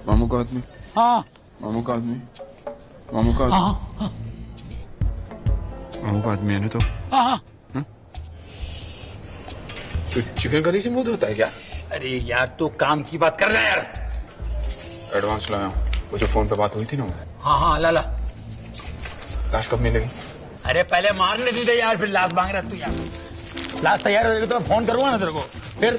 मामू का आदमी। हाँ मामू का आदमी। मामू का हाँ मामू का आदमी है ना तो हाँ। चिकन करी से मुंह धोता है क्या? अरे यार तू काम की बात कर रहा है यार। एडवांस लाया हूँ, वो जो फोन पे बात हुई थी ना। हाँ ला ला। लाश कब मिलेगी? अरे पहले मारने दे यार, फिर लाश मांग रहा तू यार। लाश तैयार हो जाएगी तो मैं फोन करूंगा ना तेरे को फिर।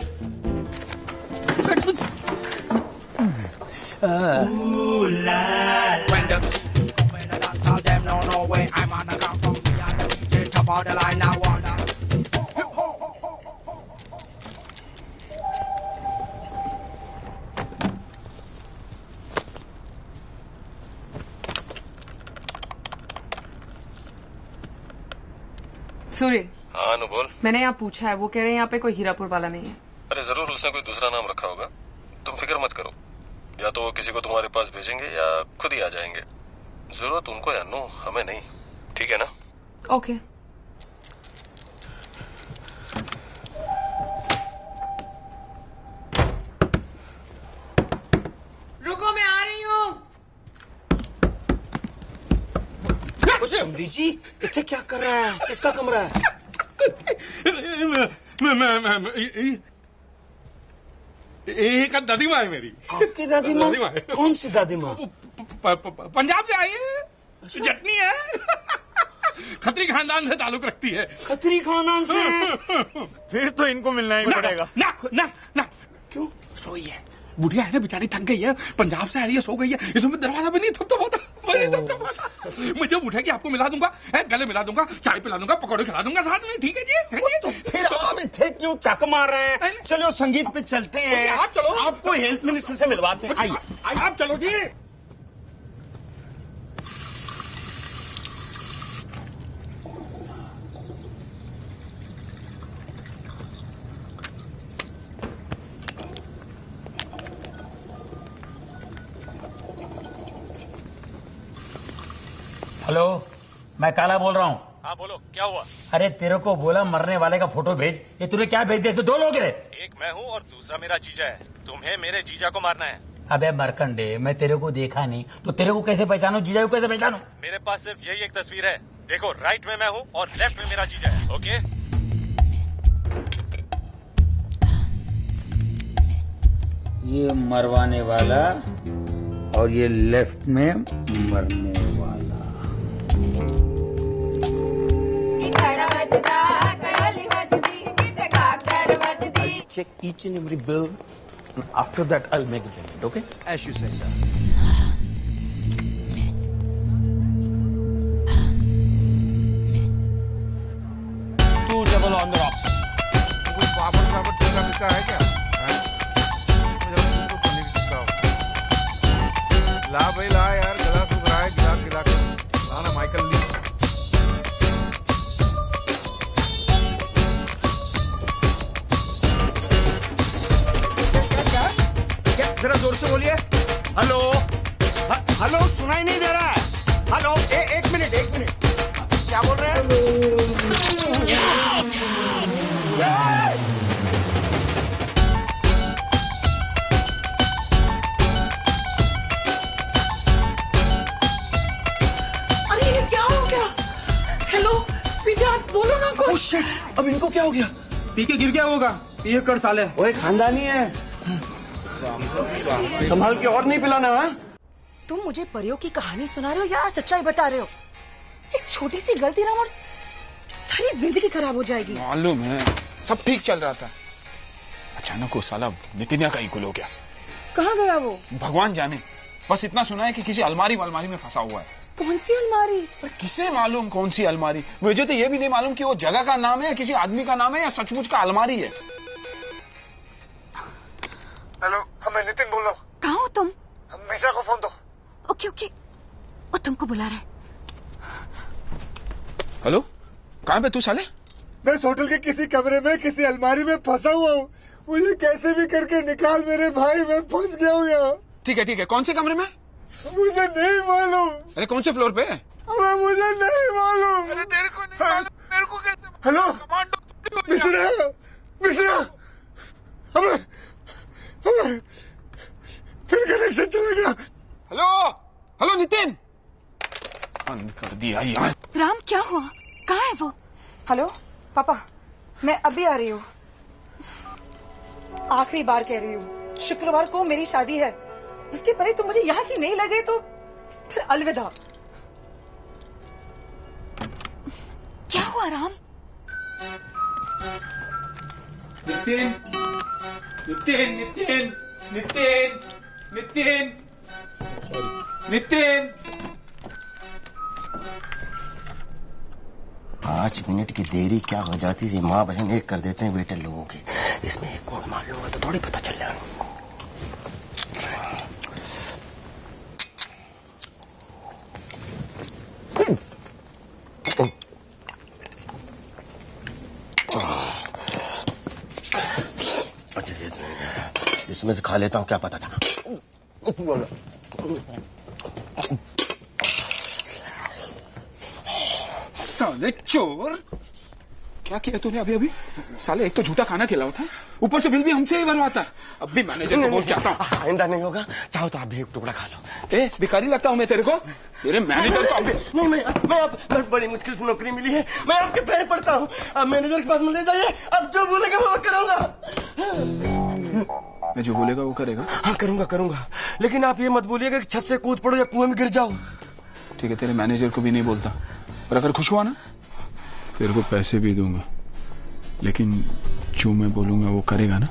सूर्य। हाँ अनु बोल। मैंने यहाँ पूछा है, वो कह रहे हैं यहाँ पे कोई हीरापुर वाला नहीं है। अरे जरूर उसने कोई दूसरा नाम रखा होगा, तुम फिक्र मत करो। या तो वो किसी को तुम्हारे पास भेजेंगे या खुद ही आ जाएंगे। जरूरत उनको है अनु, हमें नहीं। ठीक है ना? ओके। रुको मैं आ रही हूँ। समझी जी, इथे क्या कर रहा है? किसका कमरा है? एक दादी माँ है मेरी। आपकी दादी माँ? कौन सी दादी माँ? पंजाब से आई है, जटनी है। खत्री खानदान से ताल्लुक रखती है। खत्री खानदान से? फिर तो इनको मिलना ही पड़ेगा। ना ना ना। क्यों? सोई है, बुढ़िया है ना बेचारी, थक गई है, पंजाब से आ रही है, सो गई है, इसमें दरवाजा भी नहीं थपथपाता। मैं जब उठेगी आपको मिला दूंगा, गले मिला दूंगा, चाय पिला दूंगा, पकौड़े खिला दूंगा साथ में। ठीक है जी? तो फिर आप इथे क्यों चक मार रहे हैं? चलो संगीत पे चलते हैं। आप चलो, आपको हेल्थ मिनिस्टर से मिलवाते हैं। आइए आप चलो जी। हेलो, मैं काला बोल रहा हूँ। हाँ बोलो, क्या हुआ? अरे तेरे को बोला मरने वाले का फोटो भेज, ये तूने क्या भेज दिया? इसमें दो लोग हैं। एक मैं हूँ और दूसरा मेरा जीजा है। तुम्हें मेरे जीजा को मारना है। अबे मरकंडे, मैं तेरे को देखा नहीं तो तेरे को कैसे पहचानूं, जीजा को कैसे पहचानूं? मेरे पास सिर्फ यही एक तस्वीर है। देखो, राइट में मैं हूँ और लेफ्ट में मेरा जीजा है। ओके? ये मरवाने वाला और ये लेफ्ट में मरने वाला। Check each and every bill. After that, I'll make the payment. Okay? As you say, sir. Two double on the rocks. कोई पापड़ टिक्का मिक्का है क्या? ला भाई ला यार, गला सूख रहा है, गिलास गिला कर लाना माइकल ली। क्या? जरा जोर से बोलिए। हेलो? हेलो, सुनाई नहीं दे रहा है। हेलो, एक मिनट। क्या बोल रहे हैं? बोलो ना कुछ। Oh shit, अब इनको क्या हो गया? पी के गिर गया होगा, ये कर साले। ओए खानदानी है, संभाल के और नहीं पिलाना। है तुम मुझे परियों की कहानी सुना रहे हो या सच्चाई बता रहे हो? एक छोटी सी गलती ना और सारी जिंदगी खराब हो जाएगी। मालूम है, सब ठीक चल रहा था, अचानक वो साला नितिनिया का ही गुल हो गया। कहाँ गया वो? भगवान जाने, बस इतना सुना है कि किसी अलमारी में फंसा हुआ है। कौन सी अलमारी? किसे मालूम कौन सी अलमारी? मुझे तो ये भी नहीं मालूम कि वो जगह का नाम है या किसी आदमी का नाम है या सचमुच का अलमारी है। हेलो, मैं नितिन बोल रहा हूँ। कहाँ हो तुम? मिश्रा को फोन दो। ओके, वो तुमको बुला रहा है। हेलो, कहाँ पे तू साले? मैं इस होटल के किसी कमरे में किसी अलमारी में फंसा हुआ हूँ। मुझे कैसे भी करके निकाल मेरे भाई, मैं फंस गया हूँ यहाँ। ठीक है, कौन से कमरे में? मुझे नहीं मालूम। अरे कौन से फ्लोर पे? अबे मुझे नहीं मालूम। अरे तेरे को नहीं मालूम, मेरे को कैसे? हेलो कमांडो मिश्रा, अबे फिर कनेक्शन चला गया। हेलो हेलो नितिन, बंद कर दिया यार। राम क्या हुआ? कहाँ है वो? हेलो पापा, मैं अभी आ रही हूँ। आखिरी बार कह रही हूँ, शुक्रवार को मेरी शादी है। उसके पहले तुम मुझे यहाँ से नहीं लगे तो फिर अलविदा। क्या हुआ राम? नितिन नितिन नितिन नितिन नितिन नितिन 5 मिनट की देरी क्या हो जाती है, माँ बहन एक कर देते हैं वेटर लोगों की। इसमें एक और मान लूंगा तो थोड़ी पता चल जाएगा। अच्छा इसमें से खा लेता हूँ, क्या पता था। साले चोर, क्या किया तूने अभी अभी? साले एक तो झूठा खाना खिलाया था, ऊपर से बिल भी हमसे ही भरवाता। अब भी मैनेजर को बोल के आता हूँ। आइंदा नहीं होगा, चाहो तो आप भी एक टुकड़ा खा लो। ए भिखारी लगता हूँ मैं तेरे को? तेरे मैनेजर को अभी नहीं, मैं बड़ी मुश्किल से नौकरी मिली है, मैं आपके पैर पड़ता हूँ। आप मैनेजर के पास में ले जाइए, अब जो बोलेगा वो करूंगा। मैं जो बोलेगा वो करेगा? हाँ करूंगा, लेकिन आप ये मत बोलिएगा कि छत से कूद पड़ो या कुएं में गिर जाओ। ठीक है, तेरे मैनेजर को भी नहीं बोलता, और अगर खुश हुआ ना तेरे को पैसे भी दूंगा, लेकिन जो मैं बोलूंगा वो करेगा ना?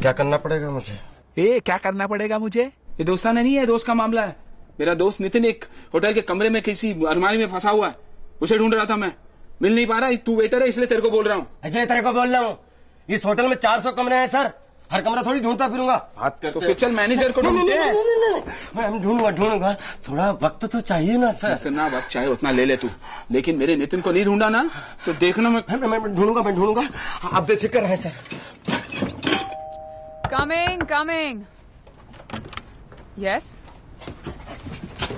क्या करना पड़ेगा मुझे? क्या करना पड़ेगा मुझे? ये दोस्ताना नहीं है, दोस्त का मामला है। मेरा दोस्त नितिन एक होटल के कमरे में किसी अलमारी में फंसा हुआ है, उसे ढूंढ रहा था मैं, मिल नहीं पा रहा। तू वेटर है इसलिए तेरे को बोल रहा हूँ। इसलिए तेरे को बोल रहा हूँ, इस होटल में 400 कमरे हैं सर, हर कमरा थोड़ी ढूंढता फिरूंगा। बात करते तो फिर चल मैनेजर को ढूंढते हैं। मैं ढूंढूंगा, थोड़ा वक्त तो चाहिए ना सर। जितना वक्त चाहे उतना ले ले तू, लेकिन मेरे नितिन को नहीं ढूंढा ना तो देखना मैं ढूंढूंगा, आप बेफिक्र रहें सर। कमिंग। यस।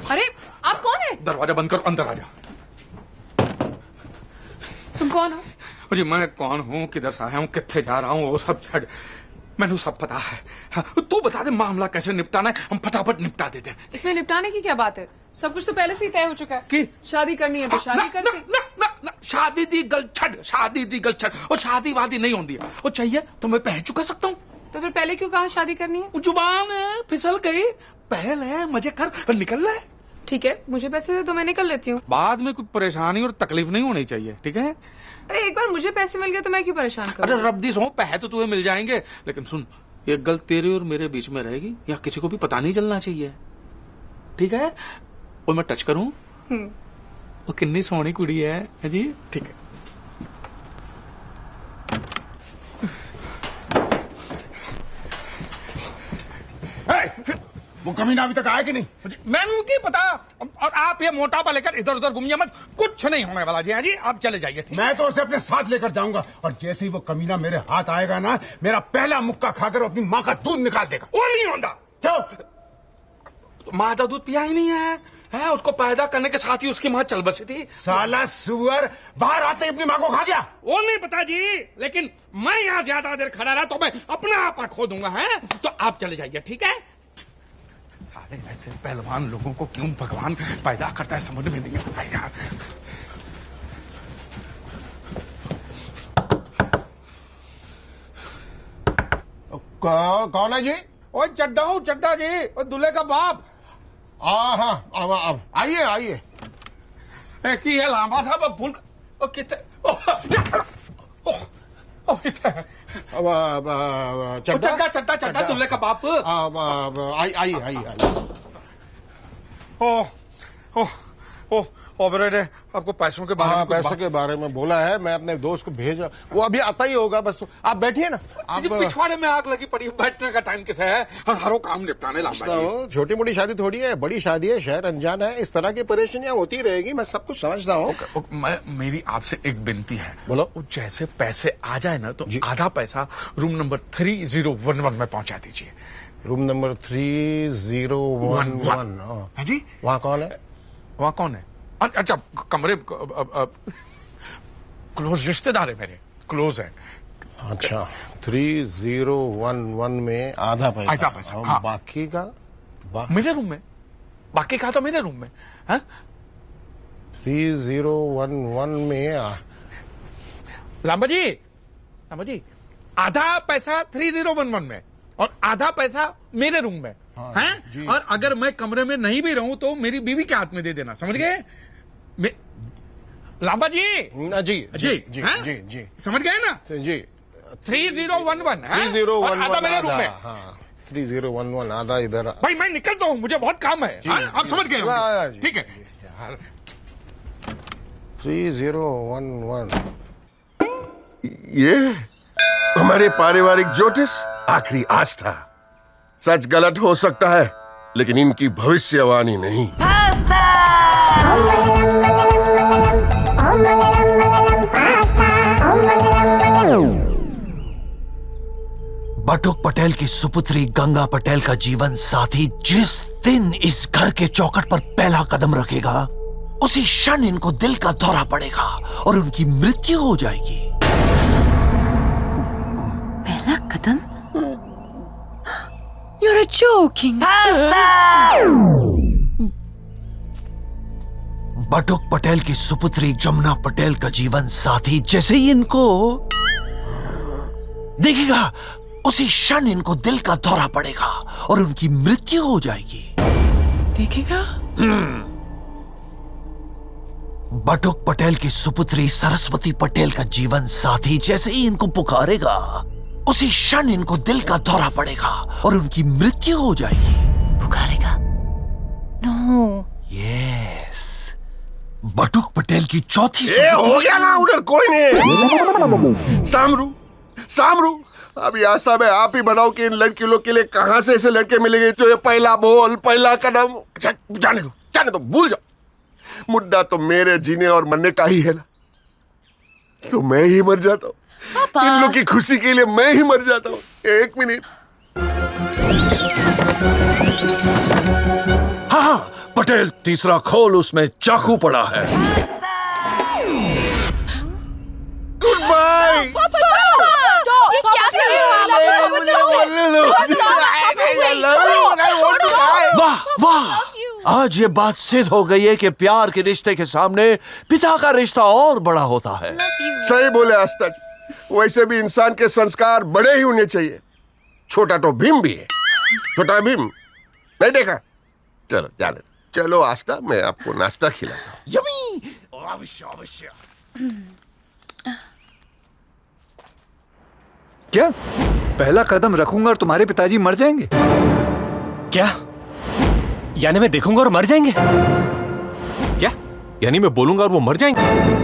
अरे आप कौन है? दरवाजा बंद कर, अंदर आ जा। तुम कौन हो? जी मैं कौन हूँ, किधर से आया हूँ, कितने जा रहा हूँ, वो सब छड़ मैंने सब पता है। हाँ, तू बता दे मामला कैसे निपटाना है, हम फटाफट निपटा देते हैं। इसमें निपटाने की क्या बात है? सब कुछ तो पहले से ही तय हो चुका है कि शादी करनी है तो शादी करते। ना, शादी दी गल छड़, और शादी वादी नहीं होती है, वो चाहिए तो मैं पहन चुका सकता हूँ। तो फिर पहले क्यों कहा शादी करनी है? जुबान है, फिसल गई, पहल है, मजे कर और निकल रहा है। ठीक है, मुझे पैसे दे तो मैं निकल लेती हूँ। बाद में कोई परेशानी और तकलीफ नहीं होनी चाहिए, ठीक है? अरे एक बार मुझे पैसे मिल गए तो मैं क्यों परेशान करूँ? अरे रब्दी सो, पैसे तो तुम्हें मिल जाएंगे, लेकिन सुन, एक गल तेरे और मेरे बीच में रहेगी, या किसी को भी पता नहीं चलना चाहिए, ठीक है? और मैं टच करूं, वो कितनी सोहनी कुड़ी है जी, ठीक है? वो कमीना अभी तक आया कि नहीं? मैंने क्या पता, और आप ये मोटापा लेकर इधर उधर घूमिए मत, कुछ नहीं होने वाला जी। हाँ जी, आप चले जाइए। मैं तो उसे अपने साथ लेकर जाऊंगा, और जैसे ही वो कमीना मेरे हाथ आएगा ना, मेरा पहला मुक्का खाकर अपनी माँ का दूध निकाल देगा। वो नहीं होता। क्यों? माँ का दूध पिया ही नहीं है, उसको पैदा करने के साथ ही उसकी माँ चल बसी थी। साला सुअर बाहर आते ही अपनी माँ को खा गया। वो नहीं पता जी, लेकिन मैं यहाँ ज्यादा देर खड़ा रहा तो मैं अपना आपा खो दूंगा, है? तो आप चले जाइए, ठीक है? ऐसे पहलवान लोगों को क्यों भगवान पैदा करता है समझ में नहीं आता यार। कौन है जी? ओए चड्डा जी, और दूल्हे का बाप। हाँ, आइए। एक ही है लांबा साहब, भूल कितने चड्डा दूल्हे का बाप। आइए। ओबरे ने आपको पैसों के बारे में पैसों के बारे में बोला है, मैं अपने दोस्त को भेज रहा, वो अभी आता ही होगा, बस तो आप बैठिए ना। आप पिछवाड़े में आग लगी पड़ी, बैठने का टाइम किसे है? हरो काम निपटाने लाऊंगा। छोटी मोटी शादी थोड़ी है, बड़ी शादी है, शहर अनजान है, इस तरह की परेशानियां होती रहेगी, मैं सब कुछ समझता हूँ। मेरी आपसे एक विनती है, बोलो। जैसे पैसे आ जाए ना तो आधा पैसा रूम नंबर 3011 में पहुंचा दीजिए। रूम नंबर 3011 है जी? वहाँ कौन है? अच्छा, कमरे क्लोज रिश्तेदार है मेरे, क्लोज है। अच्छा 3011 में आधा पैसा। आधा पैसा, और हाँ। बाकी का मेरे रूम में, बाकी का तो मेरे रूम में। हाँ? 3011 में लांबा जी आधा पैसा 3011 में और आधा पैसा मेरे रूम में। हाँ, हैं? जी। और अगर मैं कमरे में नहीं भी रहूं तो मेरी बीवी के हाथ में दे देना, समझ गए? लांबा जी जी हैं? जी समझ गए ना? जी 3011 हैं? 3011 और आधा मेरे रूम में। हाँ 3011 आधा इधर। भाई मैं निकलता हूँ, मुझे बहुत काम है। जी, हाँ? आप जी, समझ गए जी, होंगे। जी, ठीक है। यार 3011 ये हमारे पारिवारिक ज्योतिष आखिरी आस्था। सच गलत हो सकता है लेकिन इनकी भविष्यवाणी नहीं। बटुक पटेल की सुपुत्री गंगा पटेल का जीवन साथी जिस दिन इस घर के चौखट पर पहला कदम रखेगा उसी क्षण इनको दिल का दौरा पड़ेगा और उनकी मृत्यु हो जाएगी। पहला कदम? You're joking. बटुक पटेल की सुपुत्री जमुना पटेल का जीवन साथी जैसे ही इनको देखेगा उसी क्षण इनको दिल का दौरा पड़ेगा और उनकी मृत्यु हो जाएगी। देखेगा? बटुक पटेल की सुपुत्री सरस्वती पटेल का जीवन साथी जैसे ही इनको पुकारेगा उसी क्षण इनको दिल का दौरा पड़ेगा और उनकी मृत्यु हो जाएगी। पुकारेगा? नो। यस, बटुक पटेल की चौथी हो गया ना, उधर कोई नहीं। सामरू अभी आस्था में आप ही बनाओ कि इन लड़कियों लोग के लिए कहां से ऐसे लड़के मिलेंगे जो ये पहला बोल पहला कदम। जाने दो भूल जाओ। मुद्दा तो मेरे जीने और मरने का ही है ना, तो मैं ही मर जाता हूँ। इन लोग की खुशी के लिए मैं ही मर जाता हूँ। एक मिनट। हाँ, पटेल तीसरा खोल, उसमें चाकू पड़ा है। Good bye. ये क्या कर रहे हो आप? वाह वाह, आज ये बात सिद्ध हो गई है कि प्यार के रिश्ते के सामने पिता का रिश्ता और बड़ा होता है। सही बोले आस्था जी, वैसे भी इंसान के संस्कार बड़े ही होने चाहिए। छोटा तो भीम भी है। छोटा भीम नहीं देखा? चलो जाने, चलो आस्था, मैं आपको नाश्ता खिलाता हूँ। यम्मी। अवश्य। क्या पहला कदम रखूंगा और तुम्हारे पिताजी मर जाएंगे? क्या यानी मैं देखूंगा और मर जाएंगे? क्या यानी मैं बोलूंगा और वो मर जाएंगे?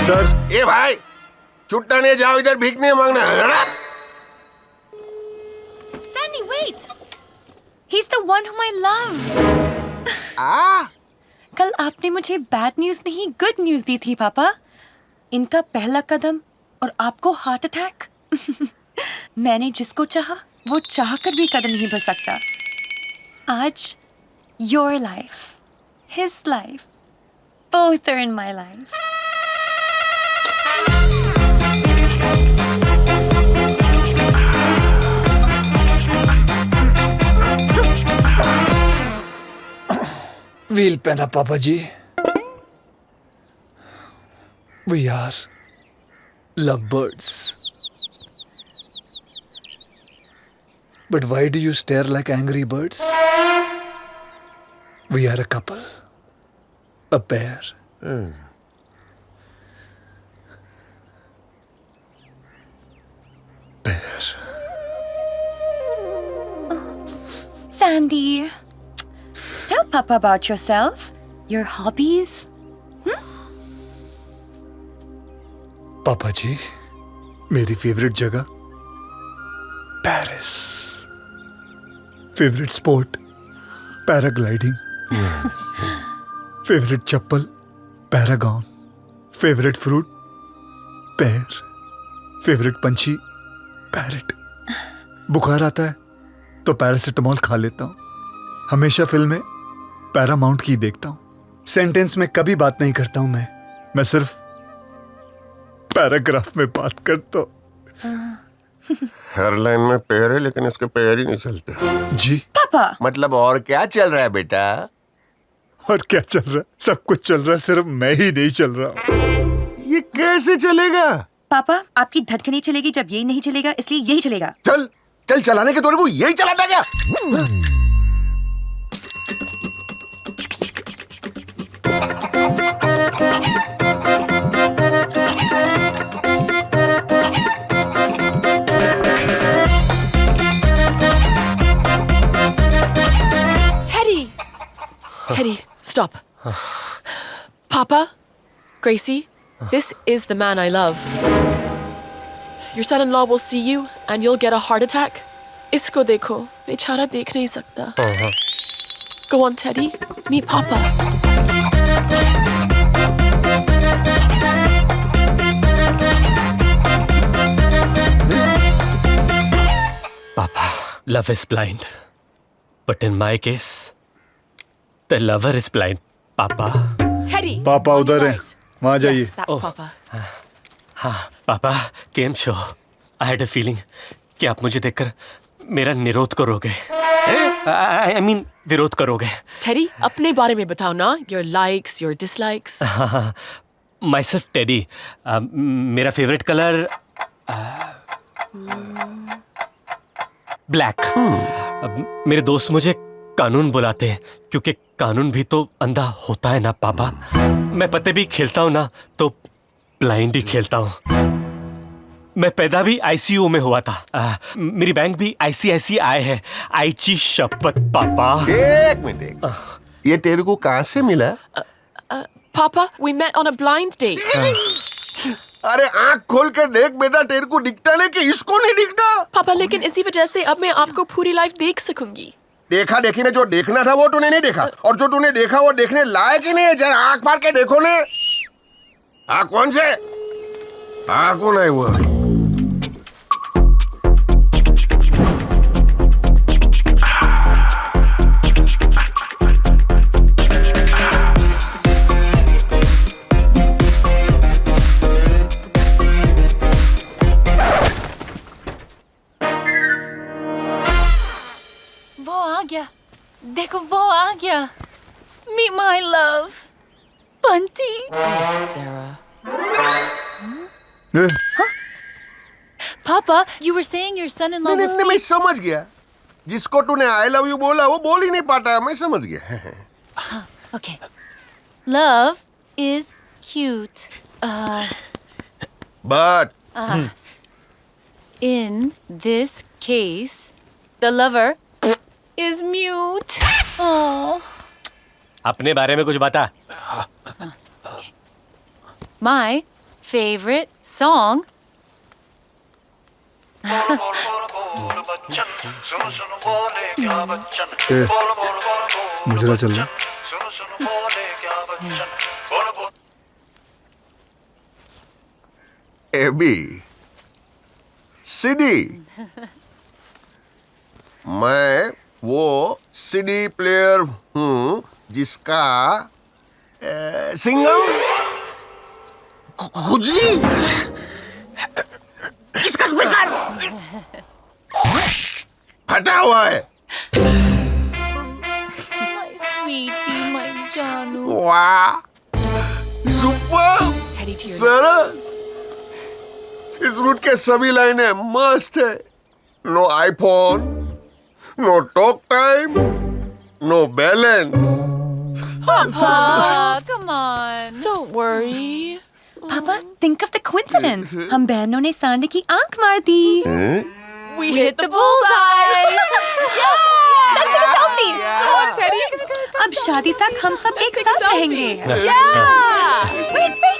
सर, ए भाई, छुट्टा नहीं जाओ, इधर भीख नहीं मांगना है। Sandy, wait. He's the one whom I love. कल आपने मुझे बैड न्यूज नहीं गुड न्यूज दी थी पापा। इनका पहला कदम और आपको हार्ट अटैक। मैंने जिसको चाहा वो चाह कर भी कदम नहीं बढ़ सकता। आज your life, his life, both are in my life. Wheel पहना पापा जी। We are lovebirds. But why do you stare like angry birds? We are a couple. A pair. Pair. Sandy, tell Papa about yourself, your hobbies. पापा जी, मेरी favourite जगह Paris. Favourite sport paragliding, favourite चप्पल Paragon, favourite fruit pear, favourite पंछी parrot. बुखार आता है तो paracetamol खा लेता हूँ। हमेशा फिल्में पैरामाउंट की देखता हूँ। सेंटेंस में कभी बात नहीं करता हूँ मैं सिर्फ पैराग्राफ में बात करता हूँ। हर लाइन में पैर है लेकिन इसके पैर ही नहीं चलते। जी पापा। मतलब और क्या चल रहा है बेटा? और क्या चल रहा है? सब कुछ चल रहा है, सिर्फ मैं ही नहीं चल रहा। ये कैसे चलेगा? पापा आपकी धड़कनें चलेगी जब यही नहीं चलेगा, इसलिए यही चलेगा। चल चल चलाने के तौर को यही चलाता क्या? Teddy, stop. Papa, Gracie, this is the man I love. Your son-in-law will see you and you'll get a heart attack. Isko dekho, bechara dekh nahi sakta. Go on, Teddy, meet Papa. Papa, love is blind. But in my case, the lover is blind, Papa. Teddy. पापा उधर है, वहां जाइए। Yes, that's Papa. हाँ पापा, केम show. I had a feeling कि आप मुझे देखकर मेरा निरोध करोगे। I mean विरोध करोगे। Teddy, अपने बारे में बताओ ना, your likes, your dislikes. Myself Teddy, मेरा फेवरेट कलर ब्लैक। मेरे दोस्त मुझे कानून बुलाते हैं क्योंकि कानून भी तो अंधा होता है ना पापा। मैं पत्ते भी खेलता हूँ ना तो ब्लाइंड ही खेलता हूँ। मैं पैदा भी आईसीयू में हुआ था। मेरी बैंक भी ICICI है। आईची शपथ पापा। एक मिनट, ये तेरे को कहाँ से मिला? Papa, we met on a blind date. अरे आँख खोल कर देख बेटा, तेरे को दिखता नहीं कि इसको नहीं दिखता? पापा लेकिन इसी वजह से अब मैं आपको पूरी लाइफ देख सकूंगी। देखा देखी ने जो देखना था वो तूने नहीं देखा, और जो तूने देखा वो देखने लायक ही नहीं है। जरा आंख मार के देखो ने। कौन से? कौन है वो? देखो वो आ गया। Meet my love, Bunty. Oh, Sarah. Papa, you were saying your son-in-law was... नहीं, मैं समझ गया। जिसको तूने I love you बोला वो बोल ही नहीं पाता। मैं समझ गया। Okay. Love is cute. But in this case, the lover is mute. Oh. अपने बारे में कुछ बता। My favorite song. मुजरा चल रहा। एबी सीडी, मैं वो सीडी प्लेयर हूँ जिसका सिंगम खुजली, जिसका स्पीकर फटा हुआ है। My sweetie, my जानू। वाह, सुपर, सरस। इस रूट के सभी लाइनें मस्त है। No iPhone, no talk time, no balance. Papa, come on. Don't worry. Papa, think of the coincidence. हम बहनों ने सांडे की आंख मार दी। We hit the bullseye. Let's take a selfie. Come on, Teddy. अब शादी तक हम सब एक साथ रहेंगे। Yeah. Wait, wait.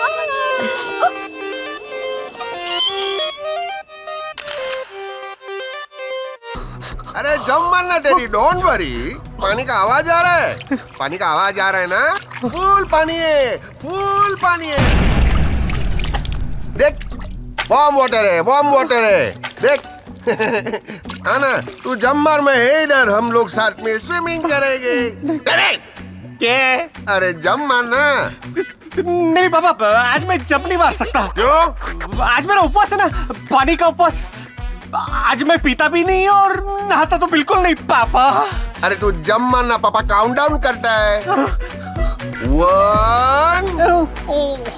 अरे जम मारना टेडी, डोंट वरी। पानी का आवाज आ रहा है, पानी का आवाज आ रहा है ना? फुल पानी है, फुल पानी है। देख, वार्म वाटर है, वार्म वाटर है, देख। आना, तू जम मार, मैं है इधर, हम लोग साथ में स्विमिंग करेंगे। क्या? अरे जम मारना। नहीं पापा, आज मैं जंप नहीं मार सकता। क्यों? आज मेरा उपवास है ना, पानी का उपवास। आज मैं पीता भी नहीं और नहाता तो बिल्कुल नहीं पापा। अरे तू जम मारना, पापा काउंट डाउन करता है। 1 2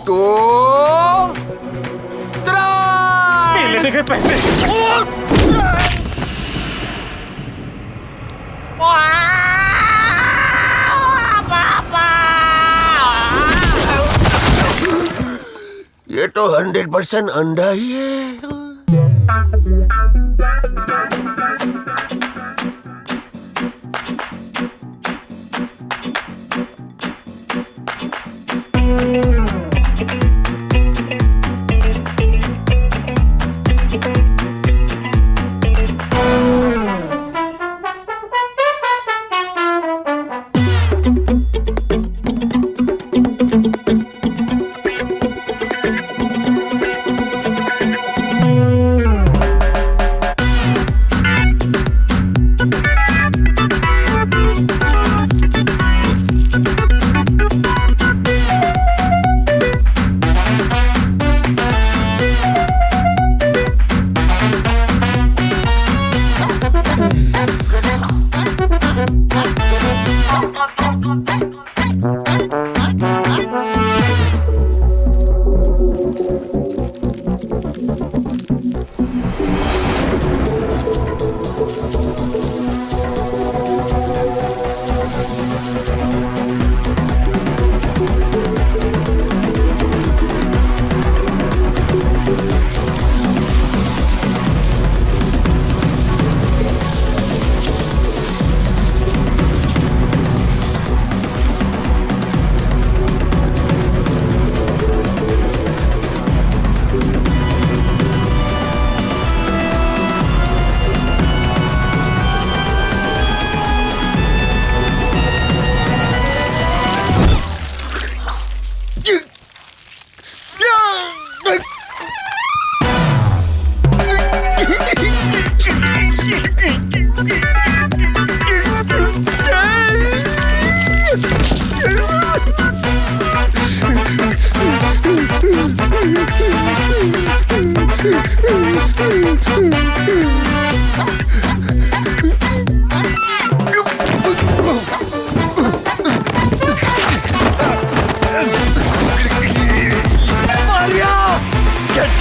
3। लेने के पैसे। ये तो 100% अंडा ही है।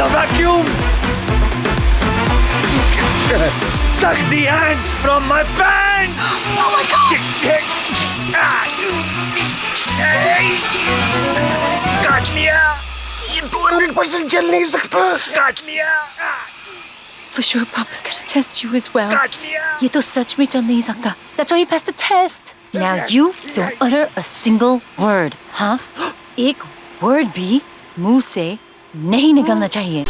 The vacuum! Suck the ants from my pants! Oh my god! काट लिया! ये 200% चल नहीं सकता! काट लिया! For sure, Papa's gonna test you as well. काट लिया! ये तो सच में चल नहीं सकता. That's why he passed the test. Now you don't utter a single word, हाँ? एक word भी मुंह से नहीं निकलना चाहिए.